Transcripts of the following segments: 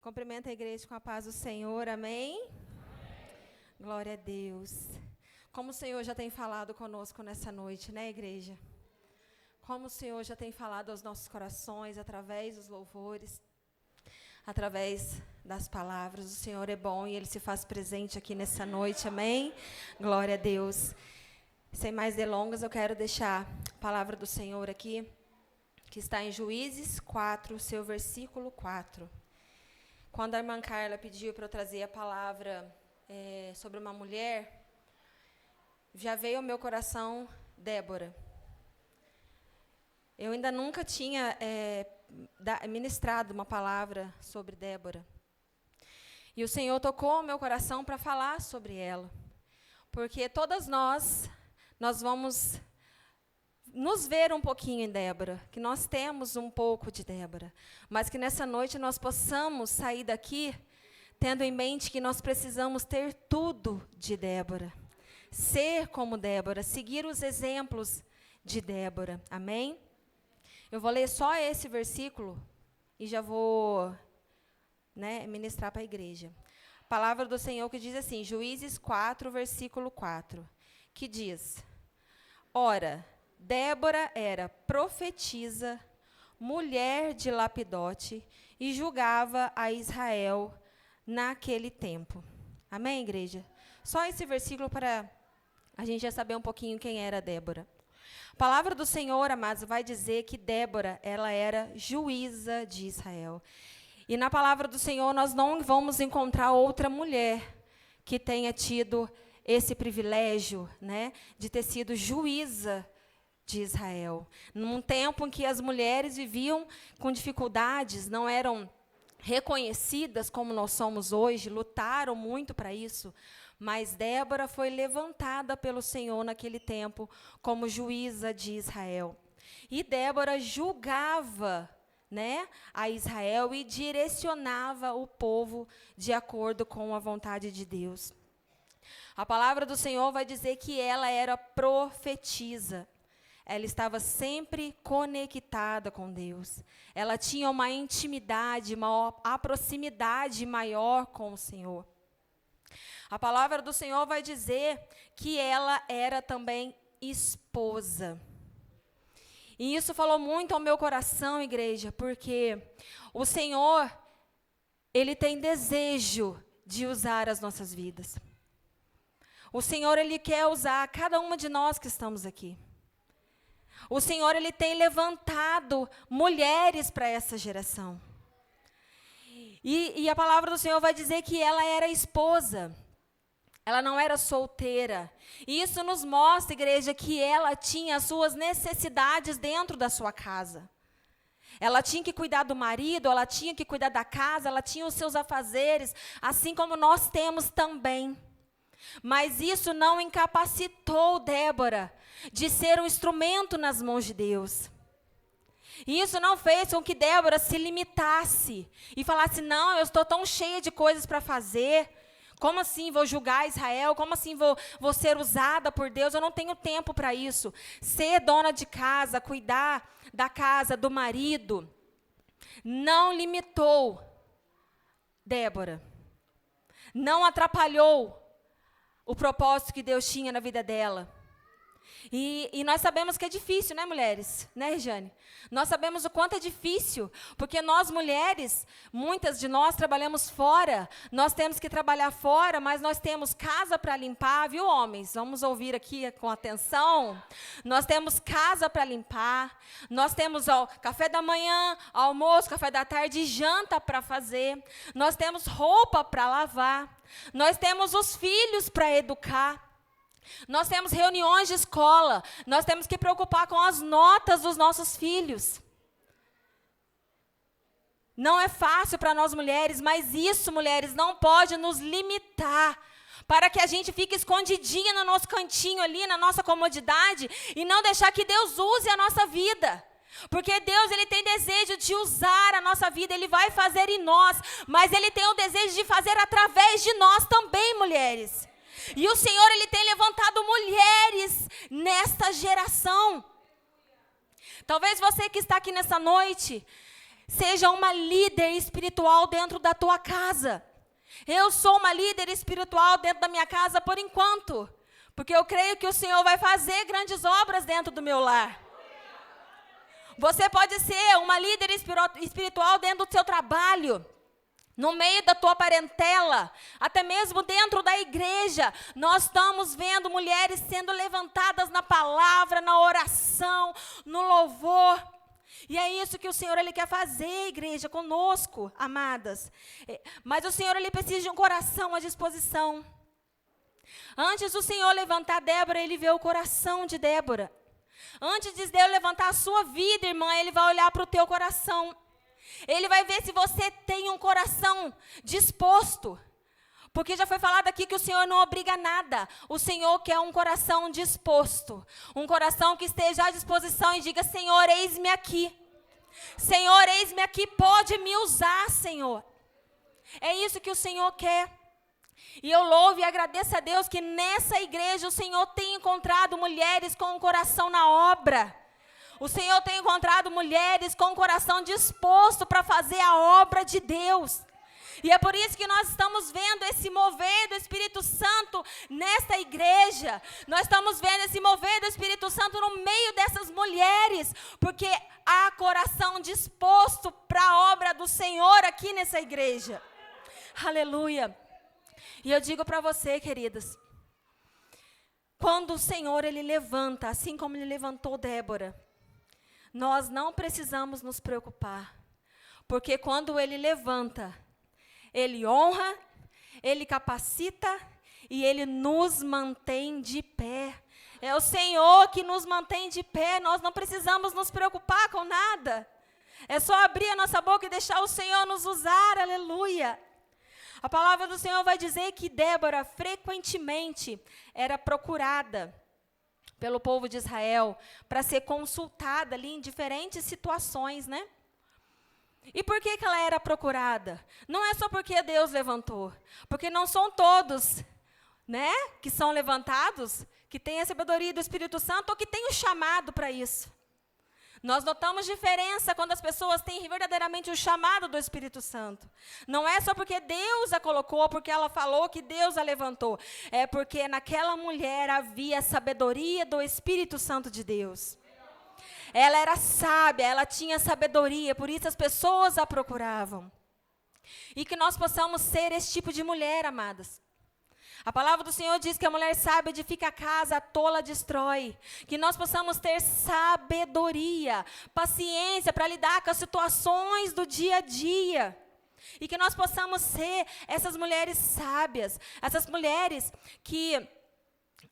Cumprimenta a igreja com a paz do Senhor, amém? Glória a Deus. Como o Senhor já tem falado conosco nessa noite, né, igreja? Como o Senhor já tem falado aos nossos corações, através dos louvores, através das palavras. O Senhor é bom e Ele se faz presente aqui nessa noite, amém? Glória a Deus. Sem mais delongas, eu quero deixar a palavra do Senhor aqui, que está em Juízes 4, seu versículo 4. Quando a irmã Carla pediu para eu trazer a palavra sobre uma mulher, já veio ao meu coração Débora. Eu ainda nunca tinha ministrado uma palavra sobre Débora. E o Senhor tocou o meu coração para falar sobre ela. Porque todas nós vamos nos ver um pouquinho em Débora, que nós temos um pouco de Débora, mas que nessa noite nós possamos sair daqui tendo em mente que nós precisamos ter tudo de Débora, ser como Débora, seguir os exemplos de Débora, amém? Eu vou ler só esse versículo e já vou ministrar para a igreja. A palavra do Senhor que diz assim, Juízes 4, versículo 4, que diz: Ora, Débora era profetisa, mulher de Lapidote, e julgava a Israel naquele tempo. Amém, igreja? Só esse versículo para a gente já saber um pouquinho quem era Débora. A palavra do Senhor, amados, vai dizer que Débora, ela era juíza de Israel. E na palavra do Senhor nós não vamos encontrar outra mulher que tenha tido esse privilégio, de ter sido juíza de Israel. Num tempo em que as mulheres viviam com dificuldades, não eram reconhecidas como nós somos hoje, lutaram muito para isso, mas Débora foi levantada pelo Senhor naquele tempo como juíza de Israel. E Débora julgava, a Israel e direcionava o povo de acordo com a vontade de Deus. A palavra do Senhor vai dizer que ela era profetisa. Ela estava sempre conectada com Deus. Ela tinha uma intimidade, uma proximidade maior com o Senhor. A palavra do Senhor vai dizer que ela era também esposa. E isso falou muito ao meu coração, igreja, porque o Senhor, Ele tem desejo de usar as nossas vidas. O Senhor, Ele quer usar cada uma de nós que estamos aqui. O Senhor, Ele tem levantado mulheres para essa geração. E a palavra do Senhor vai dizer que ela era esposa. Ela não era solteira. E isso nos mostra, igreja, que ela tinha as suas necessidades dentro da sua casa. Ela tinha que cuidar do marido, ela tinha que cuidar da casa, ela tinha os seus afazeres, assim como nós temos também. Mas isso não incapacitou Débora de ser um instrumento nas mãos de Deus. E isso não fez com que Débora se limitasse e falasse, não, eu estou tão cheia de coisas para fazer, como assim vou julgar Israel, como assim vou ser usada por Deus, eu não tenho tempo para isso. Ser dona de casa, cuidar da casa, do marido, não limitou Débora, não atrapalhou o propósito que Deus tinha na vida dela. E nós sabemos que é difícil, mulheres? Rejane? Nós sabemos o quanto é difícil, porque nós mulheres, muitas de nós trabalhamos fora, nós temos que trabalhar fora, mas nós temos casa para limpar, viu, homens? Vamos ouvir aqui com atenção. Nós temos casa para limpar, nós temos café da manhã, almoço, café da tarde, janta para fazer, nós temos roupa para lavar, nós temos os filhos para educar. Nós temos reuniões de escola, nós temos que preocupar com as notas dos nossos filhos. Não é fácil para nós mulheres, mas isso, mulheres, não pode nos limitar para que a gente fique escondidinha no nosso cantinho ali, na nossa comodidade, e não deixar que Deus use a nossa vida. Porque Deus, Ele tem desejo de usar a nossa vida, Ele vai fazer em nós, mas Ele tem o desejo de fazer através de nós também, mulheres. E o Senhor, Ele tem levantado mulheres nesta geração. Talvez você que está aqui nessa noite, Seja uma líder espiritual dentro da tua casa. Eu sou uma líder espiritual dentro da minha casa por enquanto, porque eu creio que o Senhor vai fazer grandes obras dentro do meu lar. Você pode ser uma líder espiritual dentro do seu trabalho, no meio da tua parentela, até mesmo dentro da igreja. Nós estamos vendo mulheres sendo levantadas na palavra, na oração, no louvor. E é isso que o Senhor ele quer fazer, igreja, conosco, amadas. Mas o Senhor ele precisa de um coração à disposição. Antes do Senhor levantar Débora, ele vê o coração de Débora. Antes de Deus levantar a sua vida, irmã, ele vai olhar para o teu coração. Ele vai ver se você tem um coração disposto. Porque já foi falado aqui que o Senhor não obriga nada. O Senhor quer um coração disposto. Um coração que esteja à disposição e diga: Senhor, eis-me aqui. Senhor, eis-me aqui, pode me usar, Senhor. É isso que o Senhor quer. E eu louvo e agradeço a Deus que nessa igreja o Senhor tem encontrado mulheres com o coração na obra. O Senhor tem encontrado mulheres com o coração disposto para fazer a obra de Deus. E é por isso que nós estamos vendo esse mover do Espírito Santo nesta igreja. Nós estamos vendo esse mover do Espírito Santo no meio dessas mulheres, porque há coração disposto para a obra do Senhor aqui nessa igreja. Aleluia. E eu digo para você, queridas, quando o Senhor ele levanta, assim como ele levantou Débora, nós não precisamos nos preocupar, porque quando ele levanta, ele honra, ele capacita e ele nos mantém de pé. É o Senhor que nos mantém de pé, nós não precisamos nos preocupar com nada. É só abrir a nossa boca e deixar o Senhor nos usar, aleluia. A palavra do Senhor vai dizer que Débora frequentemente era procurada pelo povo de Israel para ser consultada ali em diferentes situações, né? E por que ela era procurada? Não é só porque Deus levantou, porque não são todos, né, que são levantados, que têm a sabedoria do Espírito Santo ou que têm o chamado para isso. Nós notamos diferença quando as pessoas têm verdadeiramente o chamado do Espírito Santo. Não é só porque Deus a colocou, porque ela falou que Deus a levantou. É porque naquela mulher havia sabedoria do Espírito Santo de Deus. Ela era sábia, ela tinha sabedoria, por isso as pessoas a procuravam. E que nós possamos ser esse tipo de mulher, amadas. A palavra do Senhor diz que a mulher sábia edifica a casa, a tola destrói. Que nós possamos ter sabedoria, paciência para lidar com as situações do dia a dia. E que nós possamos ser essas mulheres sábias, essas mulheres que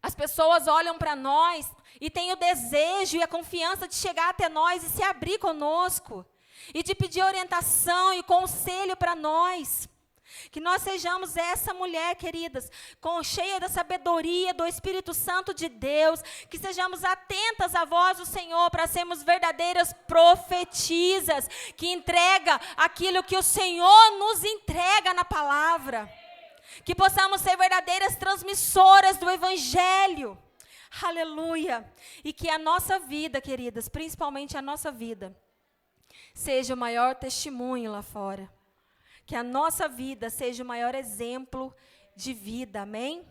as pessoas olham para nós e têm o desejo e a confiança de chegar até nós e se abrir conosco. E de pedir orientação e conselho para nós. Que nós sejamos essa mulher, queridas, cheia da sabedoria do Espírito Santo de Deus, que sejamos atentas à voz do Senhor para sermos verdadeiras profetisas, que entrega aquilo que o Senhor nos entrega na palavra, que possamos ser verdadeiras transmissoras do Evangelho, aleluia, e que a nossa vida, queridas, principalmente a nossa vida, seja o maior testemunho lá fora. Que a nossa vida seja o maior exemplo de vida, amém?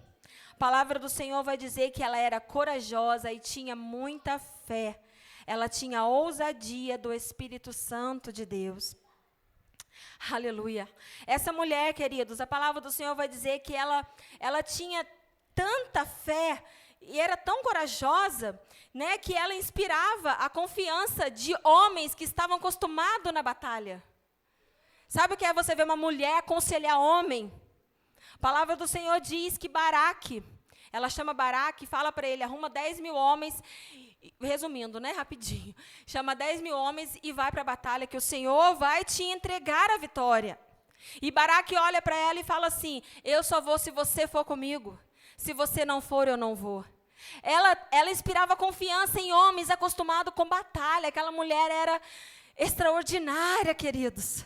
A palavra do Senhor vai dizer que ela era corajosa e tinha muita fé. Ela tinha ousadia do Espírito Santo de Deus. Aleluia. Essa mulher, queridos, a palavra do Senhor vai dizer que ela tinha tanta fé e era tão corajosa, né, que ela inspirava a confiança de homens que estavam acostumados na batalha. Sabe o que é você ver uma mulher aconselhar homem? A palavra do Senhor diz que Baraque, ela chama Baraque e fala para ele, arruma 10.000 homens, resumindo, né, rapidinho, chama 10.000 homens e vai para a batalha, que o Senhor vai te entregar a vitória. E Baraque olha para ela e fala assim, eu só vou se você for comigo, se você não for, eu não vou. Ela inspirava confiança em homens acostumados com batalha, aquela mulher era extraordinária, queridos.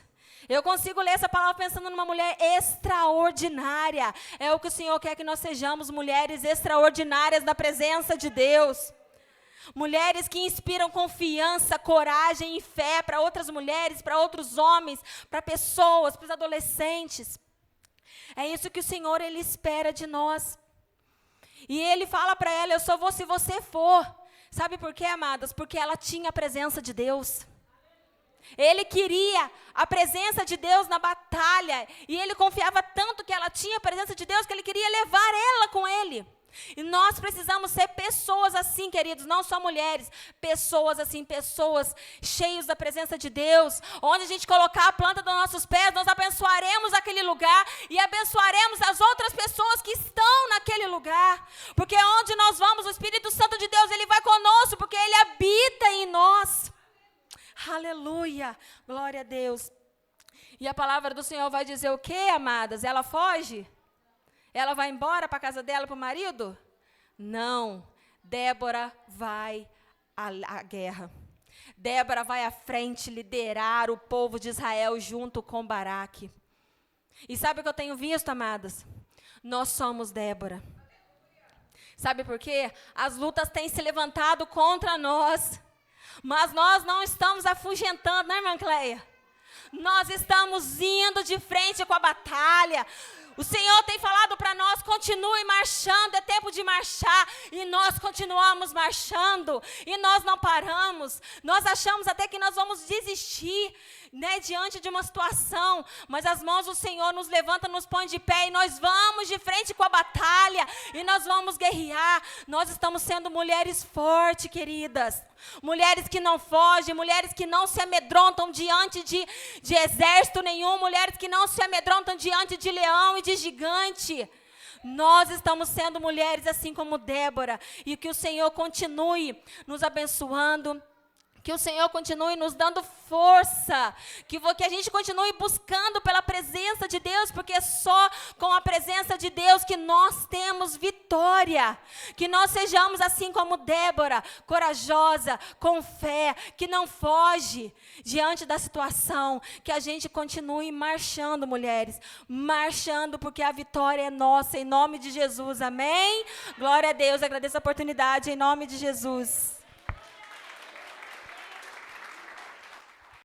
Eu consigo ler essa palavra pensando numa mulher extraordinária. É o que o Senhor quer que nós sejamos, mulheres extraordinárias na presença de Deus. Mulheres que inspiram confiança, coragem e fé para outras mulheres, para outros homens, para pessoas, para os adolescentes. É isso que o Senhor, Ele espera de nós. E Ele fala para ela, eu só vou se você for. Sabe por quê, amadas? Porque ela tinha a presença de Deus. Ele queria a presença de Deus na batalha. E ele confiava tanto que ela tinha a presença de Deus que ele queria levar ela com ele. E nós precisamos ser pessoas assim, queridos, não só mulheres, pessoas assim, pessoas cheias da presença de Deus, onde a gente colocar a planta dos nossos pés, nós abençoaremos aquele lugar e abençoaremos as outras pessoas que estão naquele lugar, porque onde nós vamos, o Espírito Santo de Deus, Ele vai conosco, porque Ele habita em nós. Aleluia, glória a Deus. E a palavra do Senhor vai dizer o quê, amadas? Ela foge? Ela vai embora para a casa dela, para o marido? Não. Débora vai à guerra. Débora vai à frente liderar o povo de Israel junto com Baraque. E sabe o que eu tenho visto, amadas? Nós somos Débora. Sabe por quê? As lutas têm se levantado contra nós. Mas nós não estamos afugentando, né, irmã Cleia? Nós estamos indo de frente com a batalha. O Senhor tem falado para nós, continue marchando, é tempo de marchar. E nós continuamos marchando. E nós não paramos. Nós achamos até que nós vamos desistir, né, diante de uma situação. Mas as mãos do Senhor nos levantam, nos põe de pé. E nós vamos de frente com a batalha. E nós vamos guerrear. Nós estamos sendo mulheres fortes, queridas. Mulheres que não fogem, mulheres que não se amedrontam diante de exército nenhum, mulheres que não se amedrontam diante de leão e de gigante. Nós estamos sendo mulheres assim como Débora, e que o Senhor continue nos abençoando, que o Senhor continue nos dando força, que a gente continue buscando pela presença de Deus, porque é só com a presença de Deus que nós temos vitória. Que nós sejamos assim como Débora, corajosa, com fé, que não foge diante da situação, que a gente continue marchando, mulheres, marchando, porque a vitória é nossa, em nome de Jesus, amém? Glória a Deus, agradeço a oportunidade, em nome de Jesus.